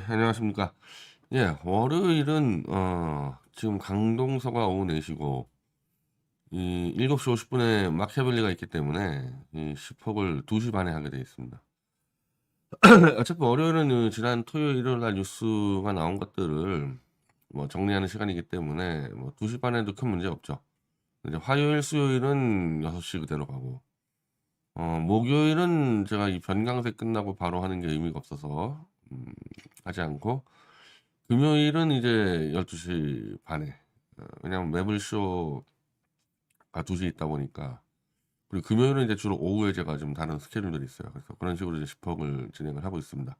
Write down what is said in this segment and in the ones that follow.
안녕하십니까. 예, 월요일은 지금 강동서가 오후 4시고 이 7시 50분에 마키아벨리가 있기 때문에 이 10억을 2시 반에 하게 되어 있습니다. 어차피 월요일은 지난 토요일 일요일 날 뉴스가 나온 것들을 뭐 정리하는 시간이기 때문에 뭐 2시 반에도 큰 문제 없죠. 이제 화요일 수요일은 6시 그대로 가고 목요일은 제가 이 변강세 끝나고 바로 하는 게 의미가 없어서 하지 않고, 금요일은 이제 12시 반에, 왜냐면 매블쇼가 2시에 있다 보니까. 그리고 금요일은 이제 주로 오후에 제가 좀 다른 스케줄들이 있어요. 그래서 그런 식으로 이제 10억을 진행을 하고 있습니다.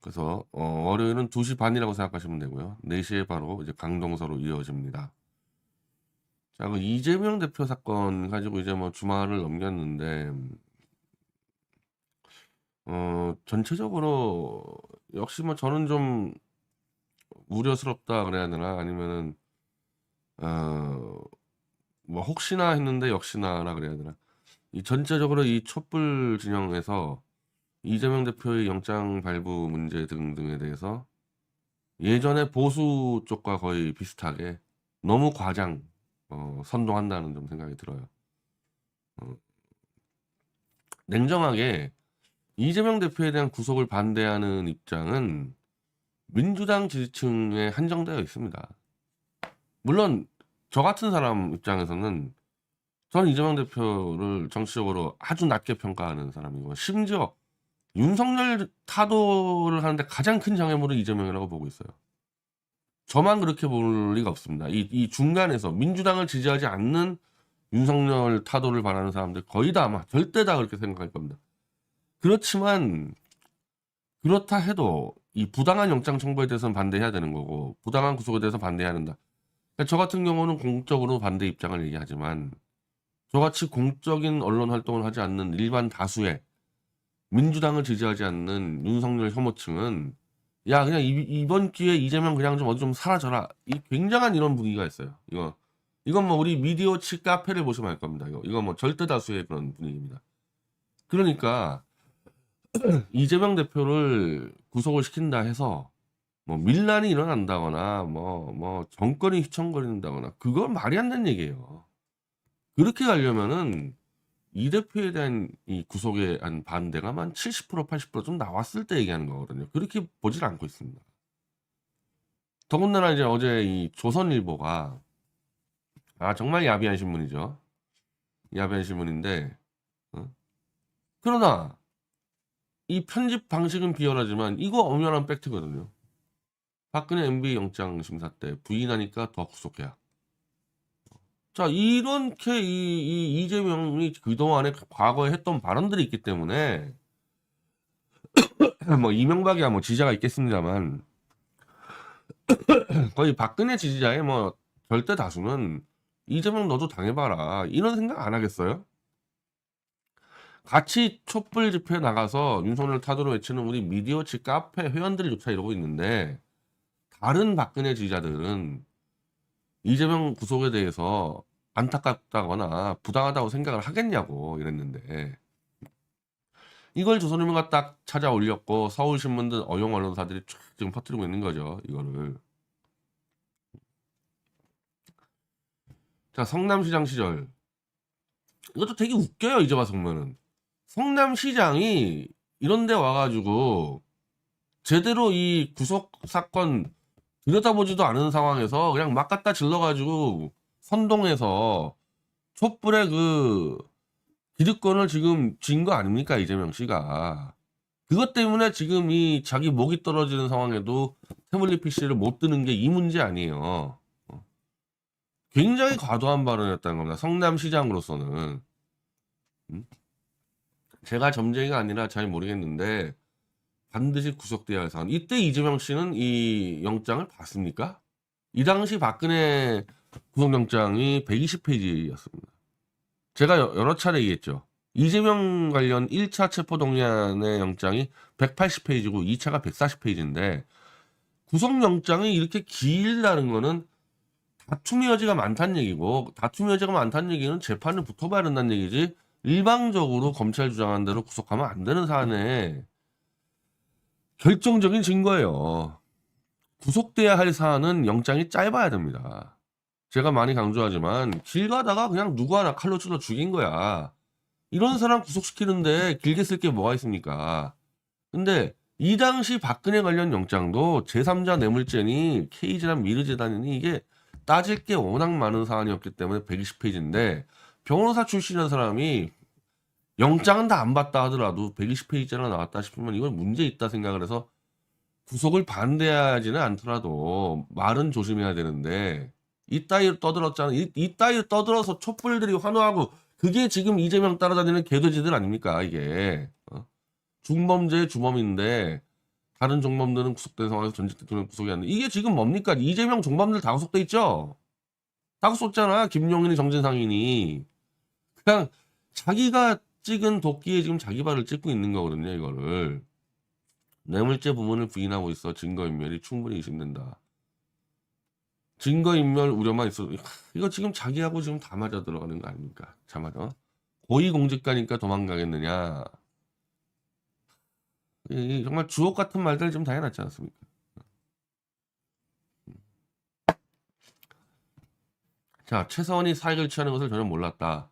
그래서 월요일은 2시 반이라고 생각하시면 되고요. 4시에 바로 이제 강동서로 이어집니다. 자, 그 이재명 대표 사건 가지고 이제 뭐 주말을 넘겼는데, 전체적으로 역시 뭐 저는 좀 우려스럽다 그래야 되나, 아니면은 어, 뭐 혹시나 했는데 역시나라 그래야 되나. 이 전체적으로 이 촛불 진영에서 이재명 대표의 영장 발부 문제 등등에 대해서 예전에 보수 쪽과 거의 비슷하게 너무 과장, 선동한다는 좀 생각이 들어요. 어, 냉정하게 이재명 대표에 대한 구속을 반대하는 입장은 민주당 지지층에 한정되어 있습니다. 물론 저 같은 사람 입장에서는 저는 이재명 대표를 정치적으로 아주 낮게 평가하는 사람이고, 심지어 윤석열 타도를 하는데 가장 큰 장애물은 이재명이라고 보고 있어요. 저만 그렇게 볼 리가 없습니다. 이 중간에서 민주당을 지지하지 않는 윤석열 타도를 바라는 사람들 거의 다 아마 절대 다 그렇게 생각할 겁니다. 그렇지만 그렇다 해도 이 부당한 영장 청구에 대해서는 반대해야 되는 거고, 부당한 구속에 대해서 반대해야 한다. 그러니까 저 같은 경우는 공적으로 반대 입장을 얘기하지만, 저같이 공적인 언론 활동을 하지 않는 일반 다수의 민주당을 지지하지 않는 윤석열 혐오층은 야, 그냥 이번 기회에 이재명 그냥 좀 어디 좀 사라져라, 이 굉장한 이런 분위기가 있어요. 이건 뭐 우리 미디어치 카페를 보시면 알 겁니다. 이거 뭐 절대 다수의 그런 분위기입니다. 그러니까 이재명 대표를 구속을 시킨다 해서 뭐 밀란이 일어난다거나 뭐 정권이 휘청거린다거나, 그건 말이 안 되는 얘기예요. 그렇게 가려면은 이 대표에 대한 이 구속에 한 반대가 한 70% 80%좀 나왔을 때 얘기하는 거거든요. 그렇게 보질 않고 있습니다. 더군다나 이제 어제 이 조선일보가, 정말 야비한 신문이죠. 야비한 신문인데, 어? 그러나 이 편집 방식은 비열하지만 이거 엄연한 팩트거든요. 박근혜 MB 영장 심사 때 부인하니까 더 구속해야. 자, 이렇게 이 이재명이 그동안에 과거에 했던 발언들이 있기 때문에, 뭐 이명박이야 뭐 지지자가 있겠습니다만, 거의 박근혜 지지자의 뭐 절대 다수는 이재명 너도 당해봐라, 이런 생각 안 하겠어요? 같이 촛불 집회 나가서 윤석열 타도로 외치는 우리 미디어치 카페 회원들조차 이러고 있는데, 다른 박근혜 지지자들은 이재명 구속에 대해서 안타깝다거나 부당하다고 생각을 하겠냐고 이랬는데, 이걸 조선일보가 딱 찾아 올렸고 서울신문 등 어용 언론사들이 쫙 지금 퍼뜨리고 있는 거죠, 이거를. 자, 성남시장 시절, 이것도 되게 웃겨요. 이제 와서 보면은 성남시장이 이런 데 와가지고 제대로 이 구속 사건 들여다보지도 않은 상황에서 그냥 막 갖다 질러가지고 선동해서 촛불의 그 기득권을 지금 쥔 거 아닙니까, 이재명 씨가. 그것 때문에 지금 이 자기 목이 떨어지는 상황에도 태블릿 PC를 못 드는 게 이 문제 아니에요. 굉장히 과도한 발언이었다는 겁니다, 성남시장으로서는. 음? 제가 점쟁이가 아니라 잘 모르겠는데 반드시 구속돼야 할 사안. 이때 이재명 씨는 이 영장을 봤습니까? 이 당시 박근혜 구속영장이 120페이지였습니다. 제가 여러 차례 얘기했죠. 이재명 관련 1차 체포동의안의 영장이 180페이지고 2차가 140페이지인데, 구속영장이 이렇게 길다는 거는 다툼의 여지가 많다는 얘기고, 다툼의 여지가 많다는 얘기는 재판을 붙어봐야 된다는 얘기지, 일방적으로 검찰 주장한 대로 구속하면 안 되는 사안에 결정적인 증거예요. 구속돼야 할 사안은 영장이 짧아야 됩니다. 제가 많이 강조하지만 길 가다가 그냥 누구 하나 칼로 찔러 죽인 거야. 이런 사람 구속시키는데 길게 쓸 게 뭐가 있습니까? 근데 이 당시 박근혜 관련 영장도 제3자 뇌물죄니 K재단 미르재단이니 이게 따질 게 워낙 많은 사안이었기 때문에 120페이지인데 변호사 출신이라는 사람이 영장은 다 안 봤다 하더라도 120페이지나 나왔다 싶으면 이건 문제 있다 생각을 해서 구속을 반대하지는 않더라도 말은 조심해야 되는데 이따위로 떠들었잖아. 이따위로 떠들어서 촛불들이 환호하고 그게 지금 이재명 따라다니는 개돼지들 아닙니까 이게. 중범죄의 주범인데 다른 종범들은 구속된 상황에서 전직 대통령 구속이 안 돼. 이게 지금 뭡니까? 이재명 종범들 다 구속돼 있죠? 다 구속잖아. 김용인이 정진상인이. 그냥 자기가 찍은 도끼에 지금 자기 발을 찍고 있는 거거든요. 이거를. 뇌물죄 부분을 부인하고 있어. 증거인멸이 충분히 의심된다. 증거인멸 우려만 있어. 이거 지금 자기하고 지금 다 맞아 들어가는 거 아닙니까? 자 맞아. 고위공직자니까 도망가겠느냐. 정말 주옥 같은 말들 좀 다 해놨지 않습니까? 자, 최서원이 사익을 취하는 것을 전혀 몰랐다.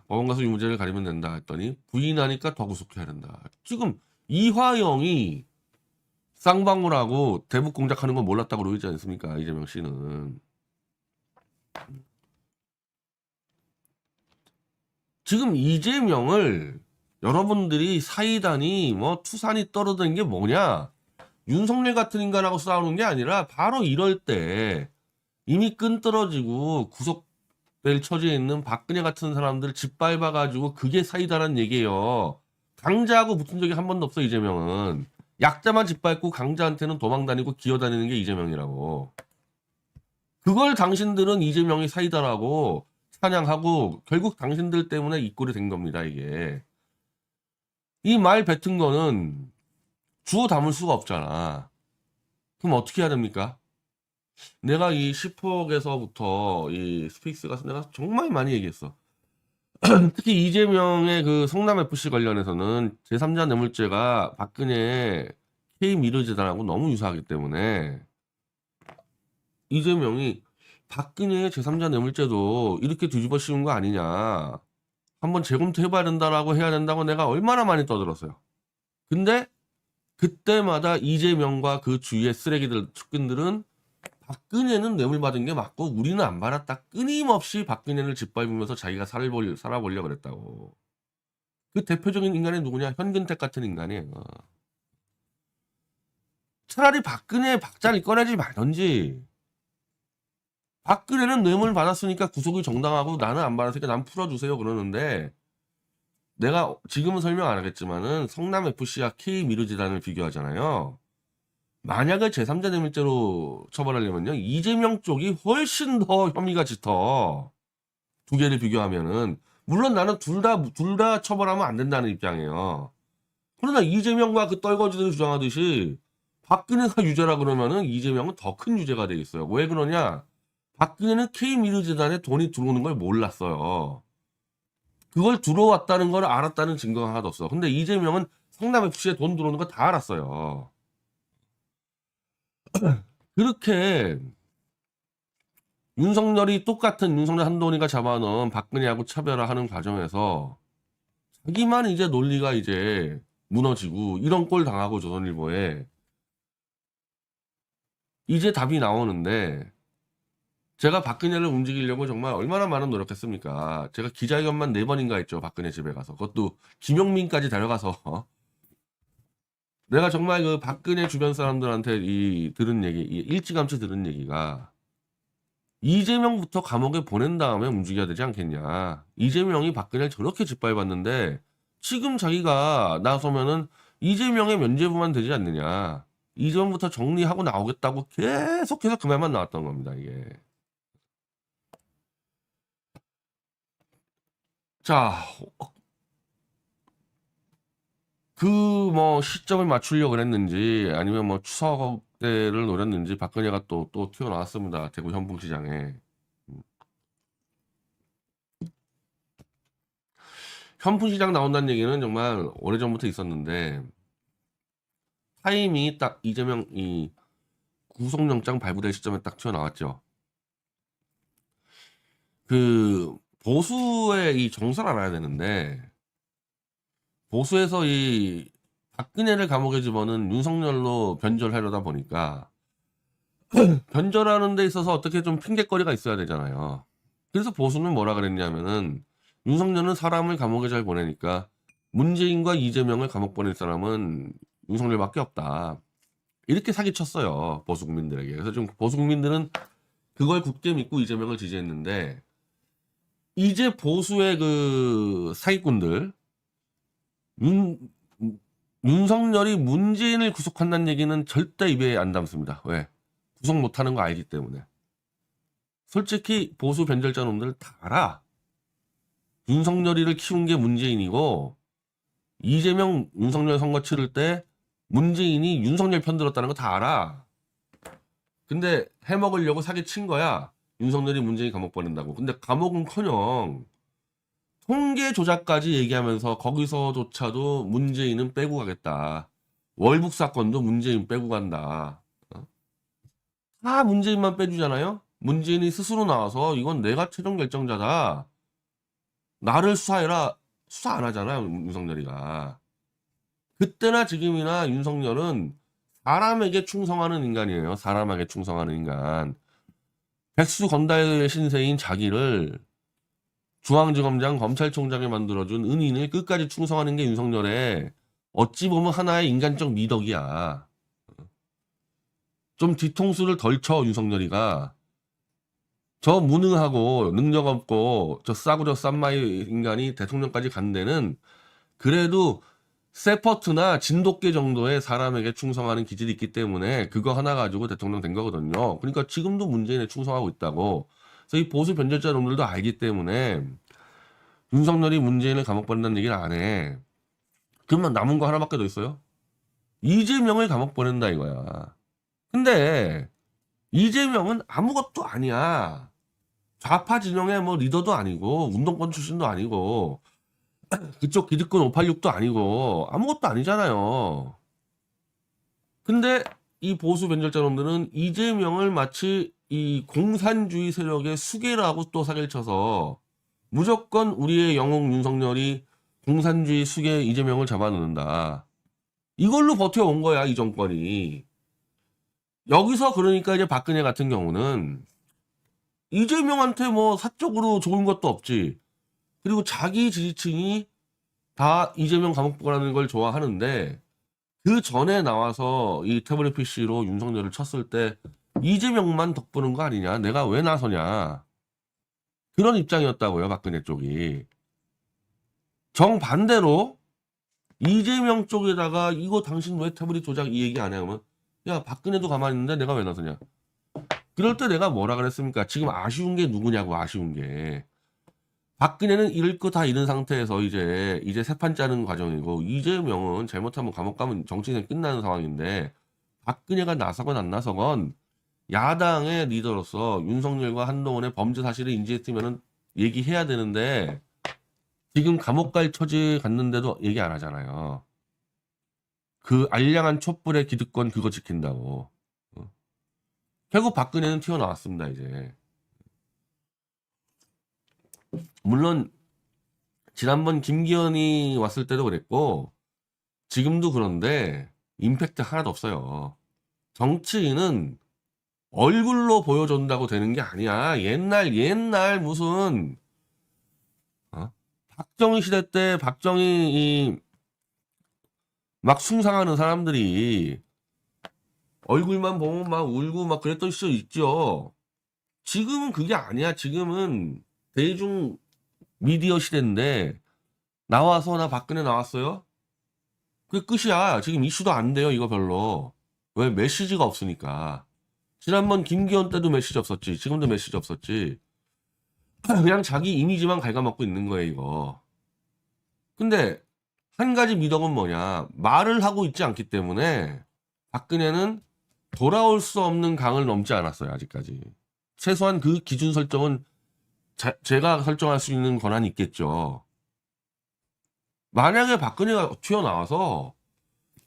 법원 가서 유무죄를 가리면 된다 했더니 부인하니까 더 구속해야 된다. 지금 이화영이 쌍방울 하고 대북 공작하는 건 몰랐다고 그러지 않습니까? 이재명 씨는. 지금 이재명을 여러분들이 사이다니 뭐 투산이 떨어지는 게 뭐냐? 윤석열 같은 인간하고 싸우는 게 아니라 바로 이럴 때 이미 끈 떨어지고 구속될 처지에 있는 박근혜 같은 사람들 짓밟아가지고 그게 사이다라는 얘기예요. 강자하고 붙은 적이 한 번도 없어 이재명은. 약자만 짓밟고 강자한테는 도망다니고 기어다니는 게 이재명이라고. 그걸 당신들은 이재명이 사이다라고 찬양하고 결국 당신들 때문에 이 꼴이 된 겁니다 이게. 이 말 뱉은 거는 주워 담을 수가 없잖아. 그럼 어떻게 해야 됩니까? 내가 이 10억에서부터 이 스페이스가 내가 정말 많이 얘기했어. 특히 이재명의 그 성남FC 관련해서는 제3자 뇌물죄가 박근혜 K미르재단하고 너무 유사하기 때문에 이재명이 박근혜의 제3자 뇌물죄도 이렇게 뒤집어 씌운 거 아니냐. 한번 재검토해봐야 된다라고 해야 된다고 내가 얼마나 많이 떠들었어요. 근데 그때마다 이재명과 그 주위의 쓰레기들, 측근들은 박근혜는 뇌물 받은 게 맞고 우리는 안 받았다. 끊임없이 박근혜를 짓밟으면서 자기가 살아보려고 그랬다고. 그 대표적인 인간이 누구냐? 현근택 같은 인간이에요. 차라리 박근혜 박자를 꺼내지 말던지. 박근혜는 뇌물 받았으니까 구속이 정당하고 나는 안 받았으니까 난 풀어주세요 그러는데 내가 지금은 설명 안 하겠지만은 성남FC와 K미르재단을 비교하잖아요. 만약에 제3자 뇌물죄로 처벌하려면요. 이재명 쪽이 훨씬 더 혐의가 짙어. 두 개를 비교하면은. 물론 나는 둘 다 처벌하면 안 된다는 입장이에요. 그러나 이재명과 그 떨거지들이 주장하듯이 박근혜가 유죄라 그러면은 이재명은 더 큰 유죄가 돼 있어요. 왜 그러냐? 박근혜는 K미르재단에 돈이 들어오는 걸 몰랐어요. 그걸 들어왔다는 걸 알았다는 증거가 하나도 없어. 근데 이재명은 성남FC에 돈 들어오는 거 다 알았어요. 그렇게 윤석열이 똑같은 윤석열 한동훈이가 잡아놓은 박근혜하고 차별화하는 과정에서 자기만 이제 논리가 이제 무너지고 이런 꼴 당하고 조선일보에 이제 답이 나오는데 제가 박근혜를 움직이려고 정말 얼마나 많은 노력했습니까? 제가 기자회견만 4번인가 했죠. 박근혜 집에 가서. 그것도 김용민까지 데려가서 내가 정말 그 박근혜 주변 사람들한테 들은 얘기, 일찌감치 들은 얘기가 이재명부터 감옥에 보낸 다음에 움직여야 되지 않겠냐. 이재명이 박근혜를 저렇게 짓밟았는데 지금 자기가 나서면은 이재명의 면죄부만 되지 않느냐. 이전부터 정리하고 나오겠다고 계속해서 그 말만 나왔던 겁니다. 이게. 자, 그 뭐 시점을 맞추려고 그랬는지 아니면 뭐 추석 때를 노렸는지 박근혜가 또 튀어나왔습니다. 대구 현풍시장에. 현풍시장 나온다는 얘기는 정말 오래전부터 있었는데 타이밍이 딱 이재명 이 구속영장 발부될 시점에 딱 튀어나왔죠. 그 보수의 이 정서를 알아야 되는데, 보수에서 이 박근혜를 감옥에 집어넣은 윤석열로 변절하려다 보니까 변절하는 데 있어서 어떻게 좀 핑계거리가 있어야 되잖아요. 그래서 보수는 뭐라 그랬냐면은, 윤석열은 사람을 감옥에 잘 보내니까 문재인과 이재명을 감옥 보낼 사람은 윤석열밖에 없다, 이렇게 사기쳤어요, 보수 국민들에게. 그래서 좀 보수 국민들은 그걸 굳게 믿고 이재명을 지지했는데, 이제 보수의 그 사기꾼들, 윤석열이 문재인을 구속한다는 얘기는 절대 입에 안 담습니다. 왜? 구속 못하는 거 알기 때문에. 솔직히 보수 변절자 놈들 다 알아. 윤석열이를 키운 게 문재인이고, 이재명 윤석열 선거 치를 때 문재인이 윤석열 편 들었다는 거 다 알아. 근데 해먹으려고 사기친 거야. 윤석열이 문재인 감옥 보낸다고. 근데 감옥은커녕 통계 조작까지 얘기하면서 거기서조차도 문재인은 빼고 가겠다. 월북 사건도 문재인 빼고 간다. 다 문재인만 빼주잖아요. 문재인이 스스로 나와서 이건 내가 최종 결정자다, 나를 수사해라, 수사 안 하잖아요, 윤석열이가. 그때나 지금이나 윤석열은 사람에게 충성하는 인간이에요. 사람에게 충성하는 인간. 백수 건달 신세인 자기를 중앙지검장 검찰총장에 만들어준 은인을 끝까지 충성하는 게 윤석열의 어찌 보면 하나의 인간적 미덕이야. 좀 뒤통수를 덜 쳐, 윤석열이가. 저 무능하고 능력 없고 저 싸고 저 쌈마이 인간이 대통령까지 간 데는 그래도 세퍼트나 진돗개 정도의 사람에게 충성하는 기질이 있기 때문에 그거 하나 가지고 대통령 된 거거든요. 그러니까 지금도 문재인에 충성하고 있다고. 그래서 이 보수 변절자 놈들도 알기 때문에 윤석열이 문재인을 감옥 보낸다는 얘기를 안 해. 그러면 남은 거 하나밖에 더 있어요. 이재명을 감옥 보낸다 이거야. 근데 이재명은 아무것도 아니야. 좌파 진영의 뭐 리더도 아니고 운동권 출신도 아니고 그쪽 기득권 586도 아니고 아무것도 아니잖아요. 근데 이 보수 변절자놈들은 이재명을 마치 이 공산주의 세력의 수괴라고 또 사기를 쳐서 무조건 우리의 영웅 윤석열이 공산주의 수괴 이재명을 잡아놓는다, 이걸로 버텨온 거야, 이 정권이. 여기서 그러니까 이제 박근혜 같은 경우는 이재명한테 뭐 사적으로 좋은 것도 없지. 그리고 자기 지지층이 다 이재명 감옥 보라는 걸 좋아하는데, 그 전에 나와서 이 태블릿 PC로 윤석열을 쳤을 때 이재명만 덕보는 거 아니냐, 내가 왜 나서냐, 그런 입장이었다고요, 박근혜 쪽이. 정반대로 이재명 쪽에다가 이거 당신 왜 태블릿 조작 이 얘기 안 해? 하면 야, 박근혜도 가만히 있는데 내가 왜 나서냐. 그럴 때 내가 뭐라 그랬습니까? 지금 아쉬운 게 누구냐고. 아쉬운 게 박근혜는 잃을 거 다 잃은 상태에서 이제 새 판 짜는 과정이고, 이재명은 잘못하면 감옥 가면 정치생 끝나는 상황인데, 박근혜가 나서건 안 나서건 야당의 리더로서 윤석열과 한동훈의 범죄 사실을 인지했으면 얘기해야 되는데, 지금 감옥 갈 처지 갔는데도 얘기 안 하잖아요. 그 알량한 촛불의 기득권 그거 지킨다고. 결국 박근혜는 튀어나왔습니다, 이제. 물론 지난번 김기현이 왔을 때도 그랬고 지금도 그런데 임팩트 하나도 없어요. 정치인은 얼굴로 보여준다고 되는 게 아니야. 옛날 무슨 박정희 시대 때 박정희 막 숭상하는 사람들이 얼굴만 보면 막 울고 막 그랬던 시절 있죠. 지금은 그게 아니야. 지금은 대중 미디어 시대인데, 나와서 나 박근혜 나왔어요? 그게 끝이야. 지금 이슈도 안 돼요, 이거 별로. 왜? 메시지가 없으니까. 지난번 김기현 때도 메시지 없었지. 지금도 메시지 없었지. 그냥 자기 이미지만 갉아먹고 있는 거예요, 이거. 근데 한 가지 미덕은 뭐냐, 말을 하고 있지 않기 때문에 박근혜는 돌아올 수 없는 강을 넘지 않았어요, 아직까지. 최소한 그 기준 설정은 제가 설정할 수 있는 권한이 있겠죠. 만약에 박근혜가 튀어나와서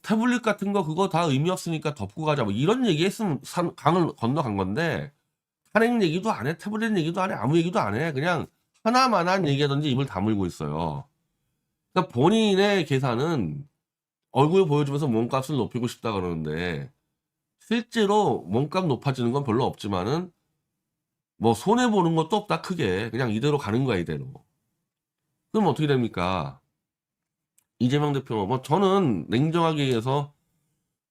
태블릿 같은 거 그거 다 의미 없으니까 덮고 가자 뭐 이런 얘기 했으면 강을 건너간 건데 탄핵 얘기도 안 해, 태블릿 얘기도 안 해, 아무 얘기도 안 해. 그냥 하나만한 얘기하든지 입을 다물고 있어요. 그러니까 본인의 계산은 얼굴 보여주면서 몸값을 높이고 싶다 그러는데 실제로 몸값 높아지는 건 별로 없지만은 뭐 손해 보는 것도 없다 크게. 그냥 이대로 가는 거야 이대로. 그럼 어떻게 됩니까? 이재명 대표 뭐 저는 냉정하게 얘기해서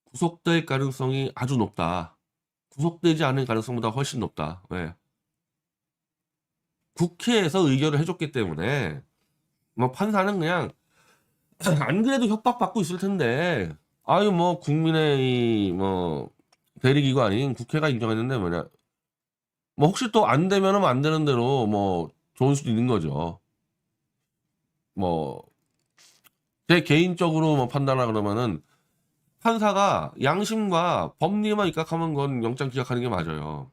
구속될 가능성이 아주 높다. 구속되지 않을 가능성보다 훨씬 높다. 왜? 국회에서 의결을 해줬기 때문에 뭐 판사는 그냥 안 그래도 협박받고 있을 텐데 아유 뭐 국민의 뭐 대리기구 아닌 국회가 인정했는데 뭐냐 뭐 혹시 또 안 되면은 안 되는 대로 뭐 좋을 수도 있는 거죠. 뭐 제 개인적으로 뭐 판단하라 그러면은 판사가 양심과 법리만 입각하면 건 영장 기각하는 게 맞아요.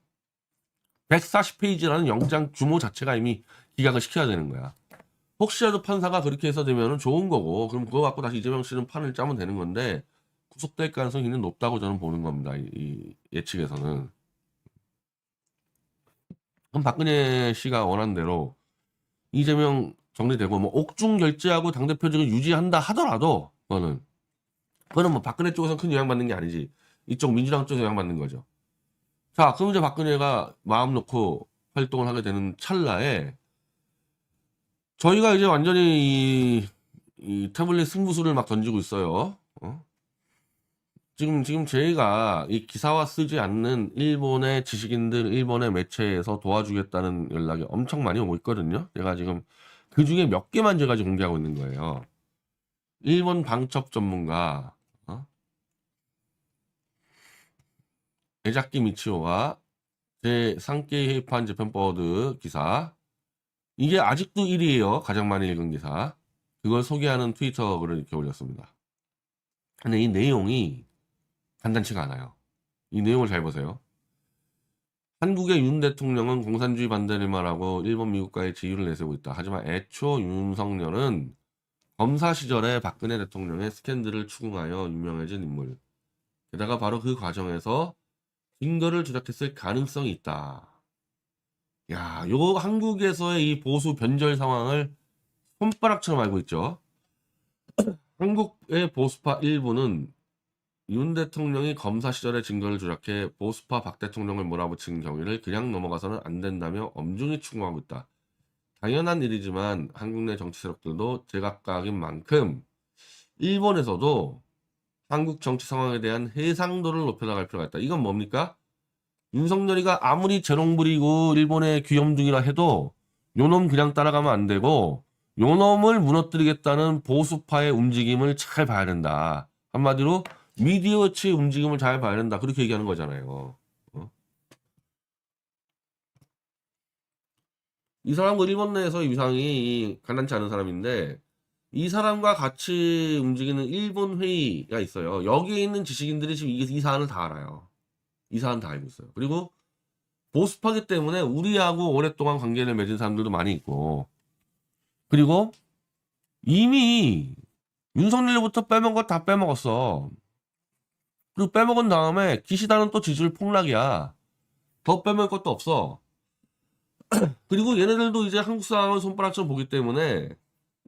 140페이지라는 영장 규모 자체가 이미 기각을 시켜야 되는 거야. 혹시라도 판사가 그렇게 해서 되면은 좋은 거고 그럼 그거 갖고 다시 이재명 씨는 판을 짜면 되는 건데 구속될 가능성이 높다고 저는 보는 겁니다. 이 예측에서는. 그럼 박근혜 씨가 원하는 대로 이재명 정리되고 뭐 옥중 결재하고 당대표직을 유지한다 하더라도 그거는 뭐 박근혜 쪽에서 큰 영향받는 게 아니지. 이쪽 민주당 쪽에서 영향받는 거죠. 자, 그럼 이제 박근혜가 마음 놓고 활동을 하게 되는 찰나에 저희가 이제 완전히 이 태블릿 승부수를 막 던지고 있어요. 지금 저희가 이 기사화 쓰지 않는 일본의 지식인들, 일본의 매체에서 도와주겠다는 연락이 엄청 많이 오고 있거든요. 제가 지금 그 중에 몇 개만 제가 지금 공개하고 있는 거예요. 일본 방첩 전문가, 에자키 미치오가 제 상케이 헤이판 재팬버드 기사, 이게 아직도 1위에요. 가장 많이 읽은 기사. 그걸 소개하는 트위터 글을 이렇게 올렸습니다. 근데 이 내용이 간단치가 않아요. 이 내용을 잘 보세요. 한국의 윤 대통령은 공산주의 반대를 말하고 일본 미국과의 지위를 내세우고 있다. 하지만 애초 윤석열은 검사 시절에 박근혜 대통령의 스캔들을 추궁하여 유명해진 인물. 게다가 바로 그 과정에서 증거를 조작했을 가능성이 있다. 야, 요 한국에서의 이 보수 변절 상황을 손바닥처럼 알고 있죠. 한국의 보수파 일부는 윤 대통령이 검사 시절의 증거를 조작해 보수파 박 대통령을 몰아붙인 경위를 그냥 넘어가서는 안 된다며 엄중히 추궁하고 있다. 당연한 일이지만 한국 내 정치 세력들도 제각각인 만큼 일본에서도 한국 정치 상황에 대한 해상도를 높여나갈 필요가 있다. 이건 뭡니까? 윤석열이가 아무리 재롱 부리고 일본의 귀염둥이라 해도 요놈 그냥 따라가면 안 되고 요놈을 무너뜨리겠다는 보수파의 움직임을 잘 봐야 된다. 한마디로 미디어치의 움직임을 잘 봐야 된다. 그렇게 얘기하는 거잖아요. 이 사람도 일본 내에서 위상이 간단치 않은 사람인데 이 사람과 같이 움직이는 일본 회의가 있어요. 여기에 있는 지식인들이 지금 이 사안을 다 알아요. 이 사안 다 알고 있어요. 그리고 보수파기 때문에 우리하고 오랫동안 관계를 맺은 사람들도 많이 있고 그리고 이미 윤석열부터 빼먹은 거 다 빼먹었어. 그리고 빼먹은 다음에 기시다는 또 지지율 폭락이야. 더 빼먹을 것도 없어. 그리고 얘네들도 이제 한국 사람을 손바닥처럼 보기 때문에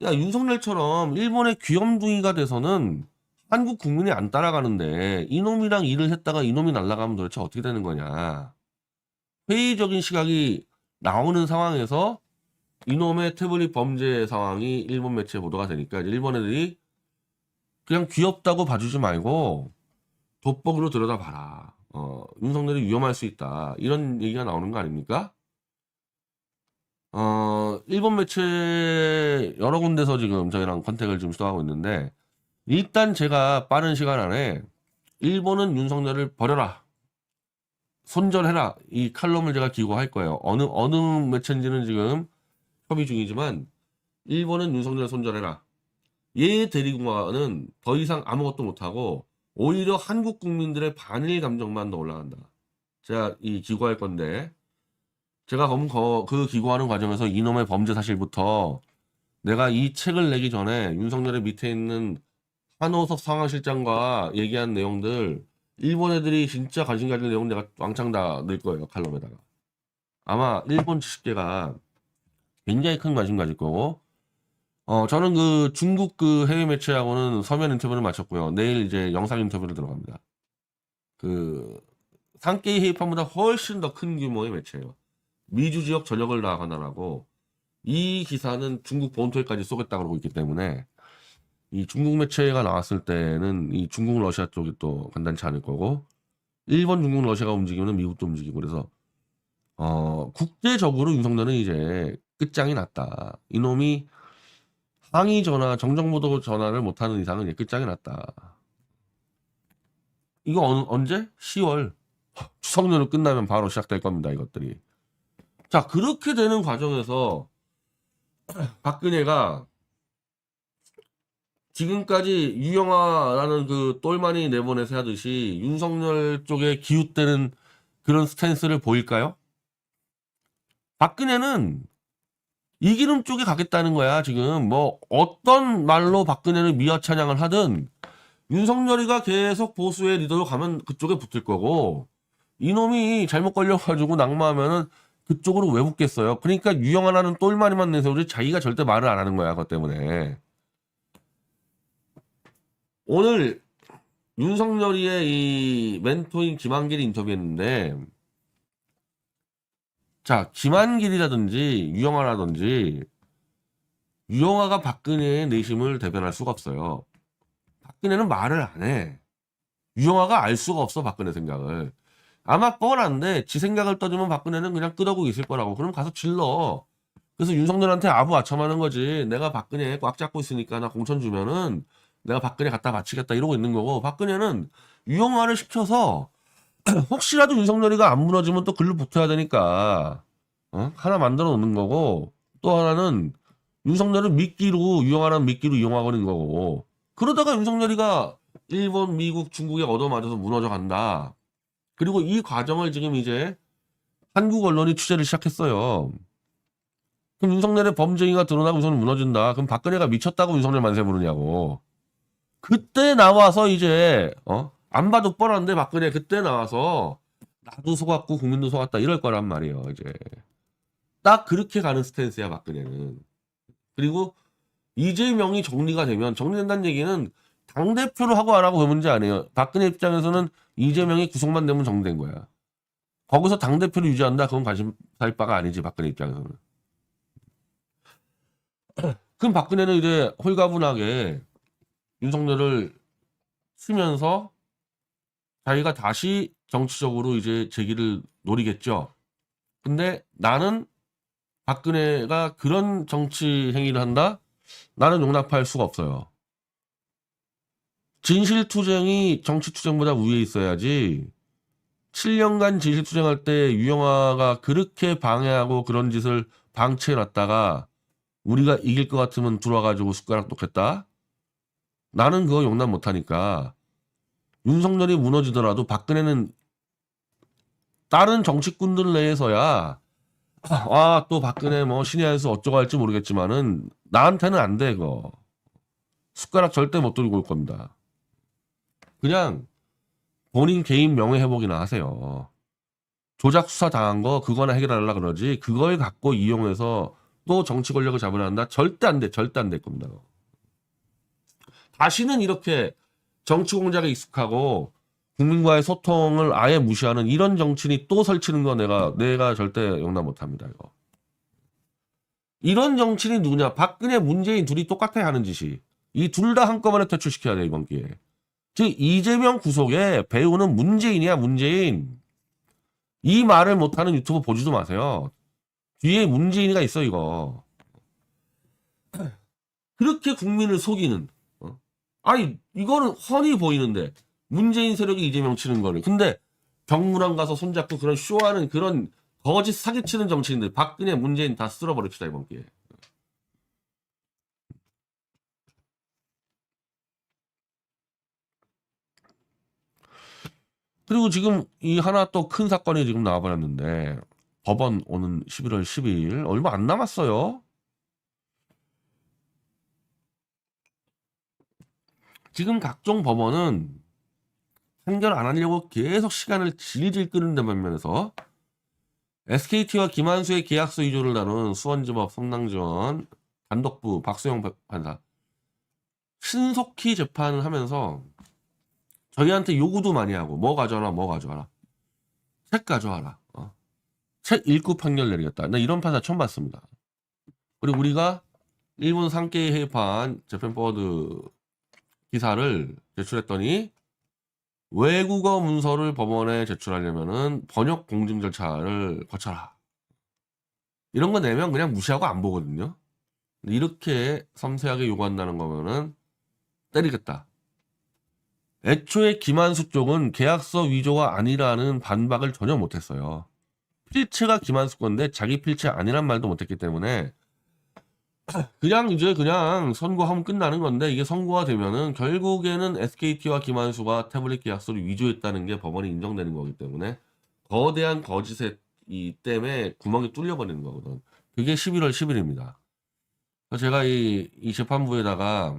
야 윤석열처럼 일본의 귀염둥이가 돼서는 한국 국민이 안 따라가는데 이놈이랑 일을 했다가 이놈이 날아가면 도대체 어떻게 되는 거냐. 회의적인 시각이 나오는 상황에서 이놈의 태블릿 범죄 상황이 일본 매체에 보도가 되니까 일본 애들이 그냥 귀엽다고 봐주지 말고 돋보기로 들여다봐라. 윤석열이 위험할 수 있다. 이런 얘기가 나오는 거 아닙니까? 일본 매체 여러 군데서 지금 저희랑 컨택을 좀 시도하고 있는데 일단 제가 빠른 시간 안에 일본은 윤석열을 버려라. 손절해라. 이 칼럼을 제가 기고할 거예요. 어느 매체인지는 지금 협의 중이지만 일본은 윤석열 손절해라. 얘 대리공화는 더 이상 아무것도 못하고 오히려 한국 국민들의 반일 감정만 더 올라간다. 제가 이 기고할 건데 제가 그 기고하는 과정에서 이놈의 범죄 사실부터 내가 이 책을 내기 전에 윤석열의 밑에 있는 한호섭 상황실장과 얘기한 내용들, 일본 애들이 진짜 관심 가질 내용 내가 왕창 다 넣을 거예요, 칼럼에다가. 아마 일본 지식계가 굉장히 큰 관심 가질 거고, 저는 그 중국 그 해외 매체하고는 서면 인터뷰를 마쳤고요. 내일 이제 영상 인터뷰를 들어갑니다. 그 산케이 헤이판보다 훨씬 더 큰 규모의 매체예요. 미주 지역 전역을 다 관할하고, 이 기사는 중국 본토에까지 쏘겠다고 그러고 있기 때문에, 이 중국 매체가 나왔을 때는 이 중국 러시아 쪽이 또 간단치 않을 거고, 일본, 중국, 러시아가 움직이면 미국도 움직이고, 그래서 국제적으로 윤석열은 이제 끝장이 났다. 이놈이 항의 전화, 정정보도 전화를 못하는 이상은 이제 끝장이 났다. 이거 언제? 10월. 추석 연휴 끝나면 바로 시작될 겁니다, 이것들이. 자, 그렇게 되는 과정에서 박근혜가 지금까지 유영아라는 그 똘마니 내보내서 하듯이 윤석열 쪽에 기웃대는 그런 스탠스를 보일까요? 박근혜는 이기름 쪽에 가겠다는 거야, 지금. 뭐, 어떤 말로 박근혜를 미화 찬양을 하든, 윤석열이가 계속 보수의 리더로 가면 그쪽에 붙을 거고, 이놈이 잘못 걸려가지고 낙마하면은 그쪽으로 왜 붙겠어요? 그러니까 유영아라는 똘마니만 내세우지 자기가 절대 말을 안 하는 거야, 그것 때문에. 오늘 윤석열이의 이 멘토인 김한길이 인터뷰했는데, 자, 김한길이라든지 유영아라든지 유영아가 박근혜의 내심을 대변할 수가 없어요. 박근혜는 말을 안 해. 유영아가 알 수가 없어, 박근혜 생각을. 아마 뻔한데 지 생각을 떠주면 박근혜는 그냥 끄덕고 있을 거라고. 그럼 가서 질러. 그래서 윤석열한테 아부아첨하는 거지. 내가 박근혜 꽉 잡고 있으니까 나 공천 주면은 내가 박근혜 갖다 바치겠다 이러고 있는 거고, 박근혜는 유영아를 시켜서 혹시라도 윤석열이가 안 무너지면 또 글로 붙어야 되니까 하나 만들어 놓는 거고, 또 하나는 윤석열을 미끼로 유영아라는 미끼로 이용하고는 거고, 그러다가 윤석열이가 일본, 미국, 중국에 얻어맞아서 무너져 간다. 그리고 이 과정을 지금 이제 한국 언론이 취재를 시작했어요. 그럼 윤석열의 범죄가 드러나고 우선 무너진다. 그럼 박근혜가 미쳤다고 윤석열 만세 부르냐고. 그때 나와서 이제 안 봐도 뻔한데 박근혜 그때 나와서 나도 속았고 국민도 속았다 이럴 거란 말이에요. 이제 딱 그렇게 가는 스탠스야 박근혜는. 그리고 이재명이 정리된다는 얘기는 당대표로 하고 안 하고 그 문제 아니에요. 박근혜 입장에서는 이재명이 구속만 되면 정리된 거야. 거기서 당대표를 유지한다? 그건 관심 살 바가 아니지, 박근혜 입장에서는. 그럼 박근혜는 이제 홀가분하게 윤석열을 쓰면서 자기가 다시 정치적으로 이제 재기를 노리겠죠. 근데 나는 박근혜가 그런 정치 행위를 한다? 나는 용납할 수가 없어요. 진실투쟁이 정치투쟁보다 위에 있어야지. 7년간 진실투쟁할 때 유영아가 그렇게 방해하고 그런 짓을 방치해놨다가 우리가 이길 것 같으면 들어와가지고 숟가락 놓겠다? 나는 그거 용납 못하니까 윤석열이 무너지더라도 박근혜는 다른 정치꾼들 내에서야 또 박근혜 뭐 신의 한 수 어쩌고 할지 모르겠지만은 나한테는 안 돼, 그거. 숟가락 절대 못 들고 올 겁니다. 그냥 본인 개인 명예회복이나 하세요. 조작 수사 당한 거 그거나 해결하려고 그러지, 그걸 갖고 이용해서 또 정치 권력을 잡으려 한다? 절대 안 돼. 절대 안 될 겁니다. 다시는 이렇게 정치 공작에 익숙하고 국민과의 소통을 아예 무시하는 이런 정치인이 또 설치는 거 내가 절대 용납 못 합니다, 이거. 이런 정치인이 누구냐? 박근혜, 문재인 둘이 똑같아 하는 짓이. 이 둘 다 한꺼번에 퇴출시켜야 돼, 이번 기회에. 즉 이재명 구속에 배우는 문재인이야, 문재인. 이 말을 못하는 유튜브 보지도 마세요. 뒤에 문재인이가 있어, 이거. 그렇게 국민을 속이는. 아니, 이거는 훤히 보이는데. 문재인 세력이 이재명 치는 거를. 근데 병문안 가서 손잡고 그런 쇼하는 그런 거짓 사기치는 정치인들. 박근혜, 문재인 다 쓸어버립시다, 이번 기회에. 그리고 지금 이 하나 또 큰 사건이 지금 나와버렸는데, 법원 오는 11월 12일 얼마 안 남았어요. 지금 각종 법원은 판결 안 하려고 계속 시간을 질질 끄는 데 반면에서 SKT와 김한수의 계약서 위조를 다룬 수원지법 성남지원 단독부 박수영 판사 신속히 재판을 하면서 저희한테 요구도 많이 하고 뭐 가져와라 책 가져와라 책 읽고 판결 내리겠다. 나 이런 판사 처음 봤습니다. 그리고 우리가 일본 상케이 해판 재팬포워드 기사를 제출했더니 외국어 문서를 법원에 제출하려면은 번역 공증 절차를 거쳐라. 이런 거 내면 그냥 무시하고 안 보거든요. 이렇게 섬세하게 요구한다는 거면은 때리겠다. 애초에 김한수 쪽은 계약서 위조가 아니라는 반박을 전혀 못했어요. 필체가 김한수 건데 자기 필체 아니란 말도 못했기 때문에 그냥 선고하면 끝나는 건데 이게 선고가 되면은 결국에는 SKT와 김한수가 태블릿 계약서를 위조했다는 게 법원이 인정되는 거기 때문에 거대한 거짓의 이 때문에 구멍이 뚫려버리는 거거든. 그게 11월 10일입니다. 제가 이 재판부에다가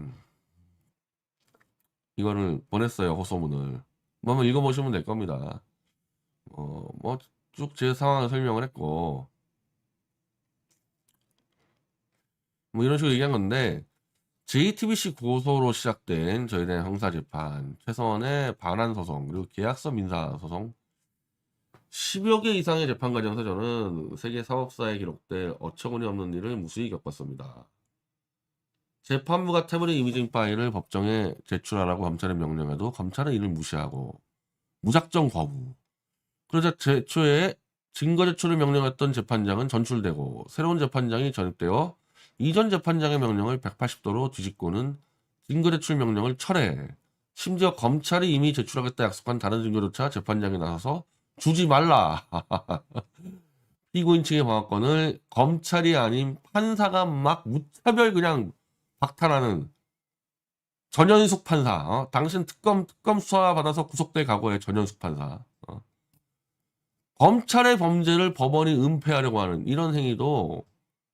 이거를 보냈어요. 호소문을. 한번 읽어보시면 될 겁니다. 뭐 쭉 제 상황을 설명을 했고 뭐 이런 식으로 얘기한 건데 JTBC 고소로 시작된 저희에 대한 형사재판, 최선의 반환 소송, 그리고 계약서 민사 소송 10여 개 이상의 재판 과정에서 저는 세계 사업사에 기록될 어처구니 없는 일을 무수히 겪었습니다. 재판부가 태블릿 이미징 파일을 법정에 제출하라고 검찰에 명령해도 검찰은 이를 무시하고 무작정 거부. 그러자 제초에 증거 제출을 명령했던 재판장은 전출되고 새로운 재판장이 전입되어 이전 재판장의 명령을 180도로 뒤집고는 증거 제출 명령을 철회. 심지어 검찰이 이미 제출하겠다 약속한 다른 증거조차 재판장이 나서서 주지 말라. 피고인 측의 방어권을 검찰이 아닌 판사가 막 무차별 그냥 박탈하는 전현숙 판사. 당신 특검 수사 받아서 구속될 각오의 전현숙 판사. 검찰의 범죄를 법원이 은폐하려고 하는 이런 행위도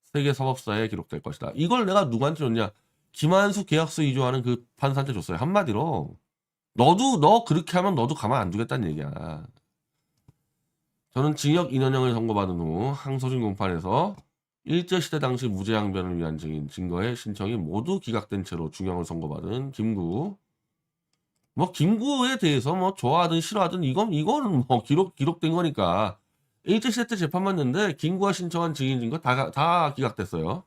세계 사법사에 기록될 것이다. 이걸 내가 누구한테 줬냐? 김한수 계약서 위조하는 그 판사한테 줬어요. 한마디로 너 그렇게 하면 너도 가만 안 두겠다는 얘기야. 저는 징역 2년형을 선고받은 후 항소심 공판에서 일제시대 당시 무죄양변을 위한 증거의 신청이 모두 기각된 채로 중형을 선고받은 김구. 뭐 김구에 대해서 뭐 좋아하든 싫어하든 이거는 뭐 기록된 거니까 일제시대 때 재판받는데 김구가 신청한 증인 증거 다 기각됐어요.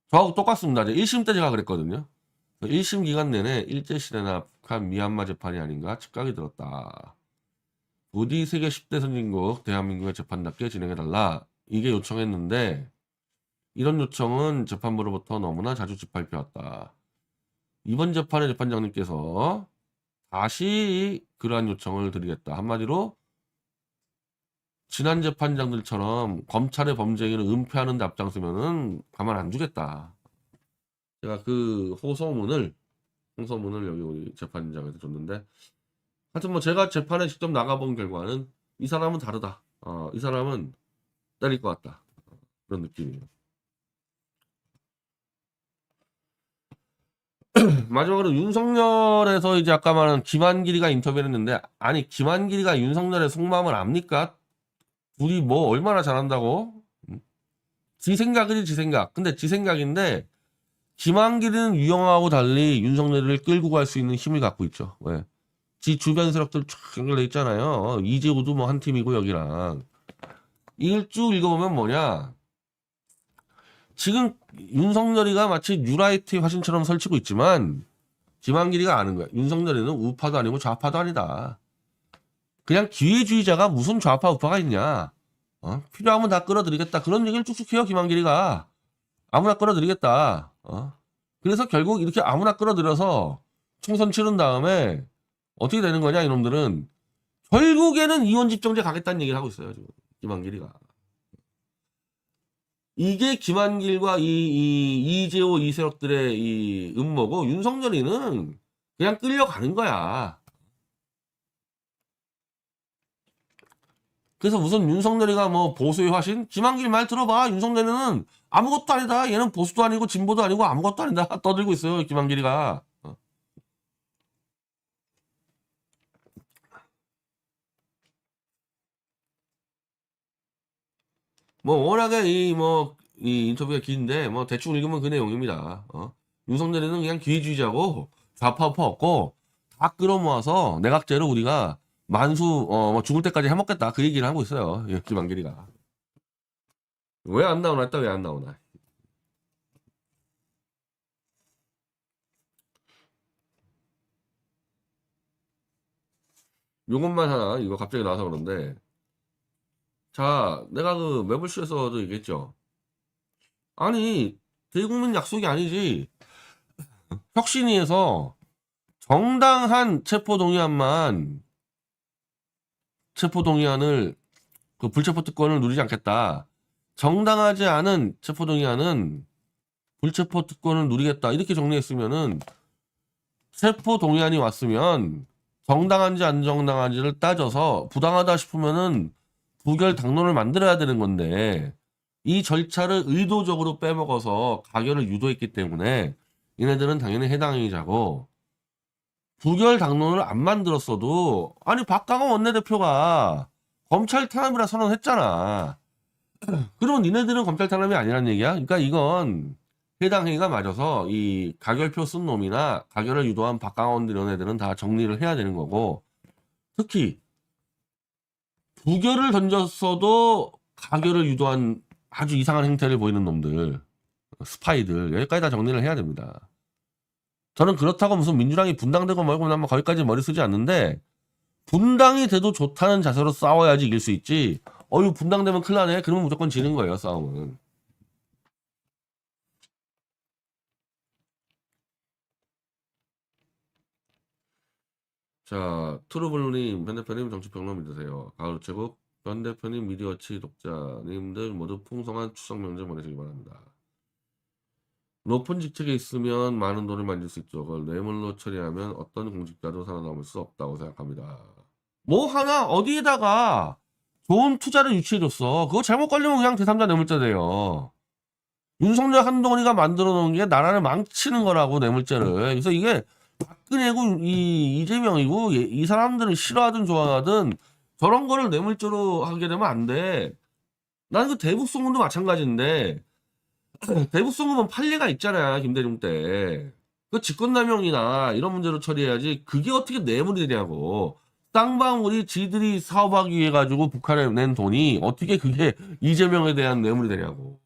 저하고 똑같습니다. 1심 때 제가 그랬거든요. 1심 기간 내내 일제시대나 북한 미얀마 재판이 아닌가 착각이 들었다. 부디 세계 10대 선진국 대한민국의 재판답게 진행해달라. 이게 요청했는데 이런 요청은 재판부로부터 너무나 자주 짓밟혀왔다. 이번 재판의 재판장님께서 다시 그러한 요청을 드리겠다. 한마디로 지난 재판장들처럼 검찰의 범죄 행위를 은폐하는 데 앞장서면은 가만 안 두겠다. 제가 그 호소문을 여기 우리 재판장한테 줬는데 하여튼 뭐 제가 재판에 직접 나가본 결과는 이 사람은 다르다. 이 사람은 때릴 것 같다. 그런 느낌이에요. 마지막으로 윤석열에서 이제 아까 말한 김한길이가 인터뷰를 했는데 아니 김한길이가 윤석열의 속마음을 압니까? 둘이 뭐 얼마나 잘한다고? 지 생각이지 지 생각. 근데 지 생각인데 김한길이는 유영하고 달리 윤석열을 끌고 갈 수 있는 힘을 갖고 있죠. 왜? 지 주변 세력들 쫙 연결돼 있잖아요. 이재호도 뭐 한 팀이고 여기랑 이걸 쭉 읽어보면 뭐냐? 지금 윤석열이가 마치 뉴라이트 화신처럼 설치고 있지만 김한길이가 아는 거야. 윤석열이는 우파도 아니고 좌파도 아니다. 그냥 기회주의자가 무슨 좌파 우파가 있냐. 필요하면 다 끌어들이겠다. 그런 얘기를 쭉쭉 해요. 김한길이가. 아무나 끌어들이겠다. 그래서 결국 이렇게 아무나 끌어들여서 총선 치른 다음에 어떻게 되는 거냐 이놈들은. 결국에는 이원집정제 가겠다는 얘기를 하고 있어요. 지금 김한길이가. 이게 김한길과 이재호 이 세력들의 이 음모고 윤석열이는 그냥 끌려가는 거야. 그래서 무슨 윤석열이가 뭐 보수의 화신? 김한길 말 들어봐. 윤석열이는 아무것도 아니다. 얘는 보수도 아니고 진보도 아니고 아무것도 아니다. 떠들고 있어요. 김한길이가. 뭐 워낙에 이 인터뷰가 긴데 뭐 대충 읽으면 그 내용입니다. 윤석열이는 그냥 기회주의자고 좌파우파 없고 다 끌어모아서 내각제로 우리가 만수 뭐 죽을 때까지 해먹겠다 그 얘기를 하고 있어요. 김한길이가. 왜 안 나오나 했다 왜 안 나오나. 요것만 하나 이거 갑자기 나와서 그런데 자 내가 그 매불쇼에서도 얘기했죠. 아니 대국민 약속이 아니지 혁신위에서 정당한 체포동의안을 그 불체포 특권을 누리지 않겠다. 정당하지 않은 체포동의안은 불체포 특권을 누리겠다. 이렇게 정리했으면은 체포동의안이 왔으면 정당한지 안 정당한지를 따져서 부당하다 싶으면은 부결 당론을 만들어야 되는 건데 이 절차를 의도적으로 빼먹어서 가결을 유도했기 때문에 얘네들은 당연히 해당행위자고 부결 당론을 안 만들었어도 아니 박강원 원내대표가 검찰 탄압이라 선언했잖아. 그러면 니네들은 검찰 탄압이 아니란 얘기야? 그러니까 이건 해당 행위가 맞아서 이 가결표 쓴 놈이나 가결을 유도한 박강원 이런 애들은 다 정리를 해야 되는 거고 특히 부결을 던졌어도 가결을 유도한 아주 이상한 행태를 보이는 놈들 스파이들 여기까지 다 정리를 해야 됩니다. 저는 그렇다고 무슨 민주당이 분당되고 말고 난 거기까지 머리 쓰지 않는데 분당이 돼도 좋다는 자세로 싸워야지 이길 수 있지. 어유 분당되면 큰일 나네. 그러면 무조건 지는 거예요 싸움은. 자 트루블루님 변 대표님 정치평론 믿으세요. 가을 최국 변 대표님 미디어치 독자님들 모두 풍성한 추석 명절 보내시기 바랍니다. 높은 직책에 있으면 많은 돈을 만질 수 있죠. 그걸 뇌물로 처리하면 어떤 공직자도 살아남을 수 없다고 생각합니다. 뭐 하나 어디에다가 좋은 투자를 유치해줬어. 그거 잘못 걸리면 그냥 제3자 뇌물죄 돼요. 윤석열 한동훈이가 만들어 놓은 게 나라를 망치는 거라고 뇌물죄를. 그래서 이게 박근혜고 이재명이고 이 사람들은 싫어하든 좋아하든 저런 거를 뇌물죄로 하게 되면 안 돼. 나는 그 대북송금도 마찬가지인데 대북송금은 판례가 있잖아 김대중 때. 그 직권남용이나 이런 문제로 처리해야지 그게 어떻게 뇌물이 되냐고. 쌍방울이 지들이 사업하기 위해 가지고 북한에 낸 돈이 어떻게 그게 이재명에 대한 뇌물이 되냐고.